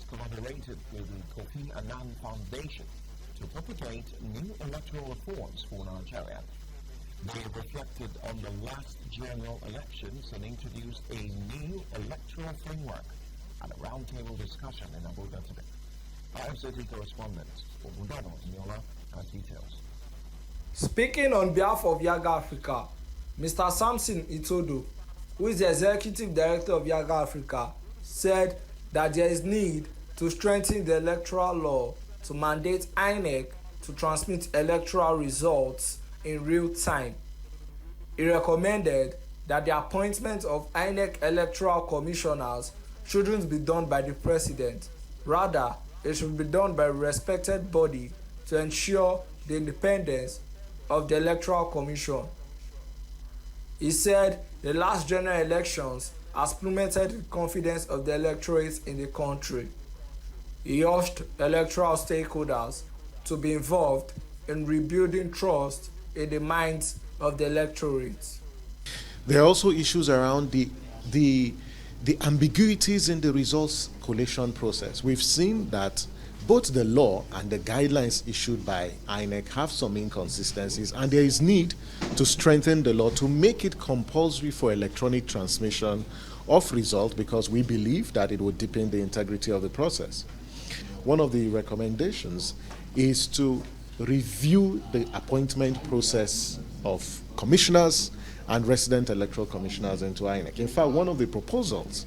collaborated with the Koffi Annan Foundation to propagate new electoral reforms for Nigeria. They reflected on the last general elections and introduced a new electoral framework at a roundtable discussion in Abuja today. Our city correspondent, Obudano Nyola, has details. Speaking on behalf of Yiaga Africa, Mr. Samson Itodo, who is the executive director of Yiaga Africa, said that there is need to strengthen the electoral law to mandate INEC to transmit electoral results in real time. He recommended that the appointment of INEC electoral commissioners shouldn't be done by the president. Rather, it should be done by a respected body to ensure the independence of the Electoral Commission. He said the last general elections has plummeted the confidence of the electorates in the country. He urged electoral stakeholders to be involved in rebuilding trust in the minds of the electorates. There are also issues around the ambiguities in the results collation process. We've seen that both the law and the guidelines issued by INEC have some inconsistencies, and there is need to strengthen the law to make it compulsory for electronic transmission of results, because we believe that it would deepen the integrity of the process. One of the recommendations is to review the appointment process of commissioners and resident electoral commissioners into INEC. In fact, one of the proposals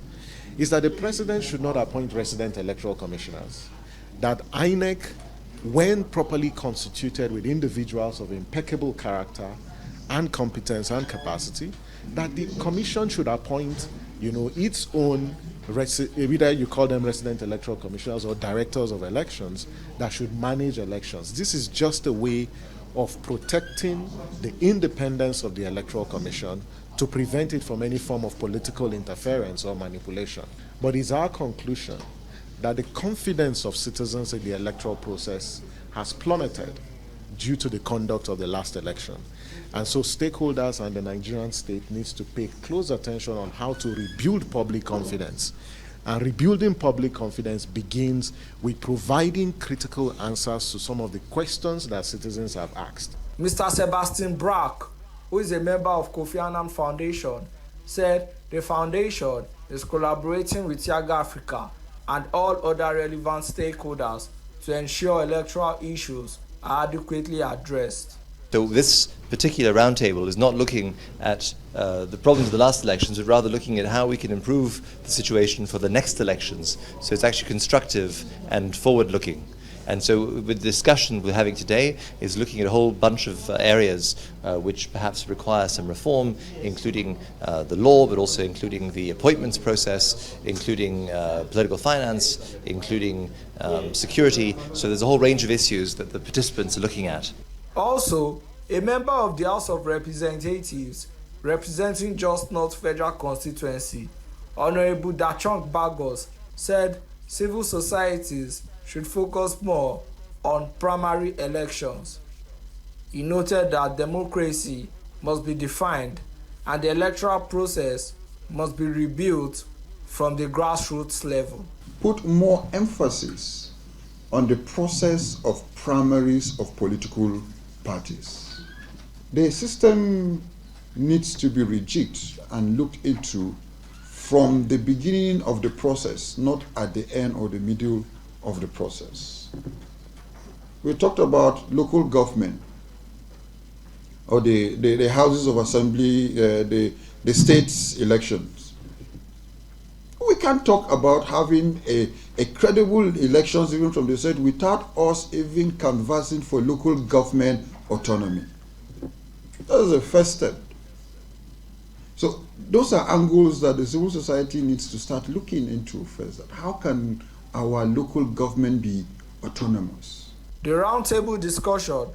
is that the president should not appoint resident electoral commissioners, that INEC, when properly constituted with individuals of impeccable character and competence and capacity, that the commission should appoint, its own, either you call them resident electoral commissioners or directors of elections, that should manage elections. This is just a way of protecting the independence of the Electoral Commission to prevent it from any form of political interference or manipulation. But it's our conclusion that the confidence of citizens in the electoral process has plummeted due to the conduct of the last election. And so stakeholders and the Nigerian state needs to pay close attention on how to rebuild public confidence. And rebuilding public confidence begins with providing critical answers to some of the questions that citizens have asked. Mr. Sebastian Brack, who is a member of Koffi Annan Foundation, said the foundation is collaborating with Yiaga Africa and all other relevant stakeholders to ensure electoral issues are adequately addressed. So this particular roundtable is not looking at the problems of the last elections, but rather looking at how we can improve the situation for the next elections. So it's actually constructive and forward-looking. And so the discussion we're having today is looking at a whole bunch of areas which perhaps require some reform, including the law, but also including the appointments process, including political finance, including security. So there's a whole range of issues that the participants are looking at. Also, a member of the House of Representatives representing Just North Federal Constituency, Honorable Dachong Bagos, said civil societies should focus more on primary elections. He noted that democracy must be defined and the electoral process must be rebuilt from the grassroots level. Put more emphasis on the process of primaries of political parties. The system needs to be rejigged and looked into from the beginning of the process, not at the end or the middle of the process. We talked about local government or the houses of assembly, the state's elections. We can't talk about having a credible elections even from the state without us even canvassing for local government autonomy. That is the first step. So those are angles that the civil society needs to start looking into first. That how can our local government be autonomous? The roundtable discussion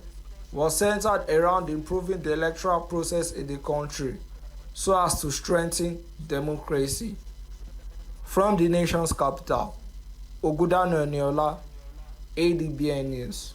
was centered around improving the electoral process in the country so as to strengthen democracy. From the nation's capital, Ogudano Eniola, ADBN News.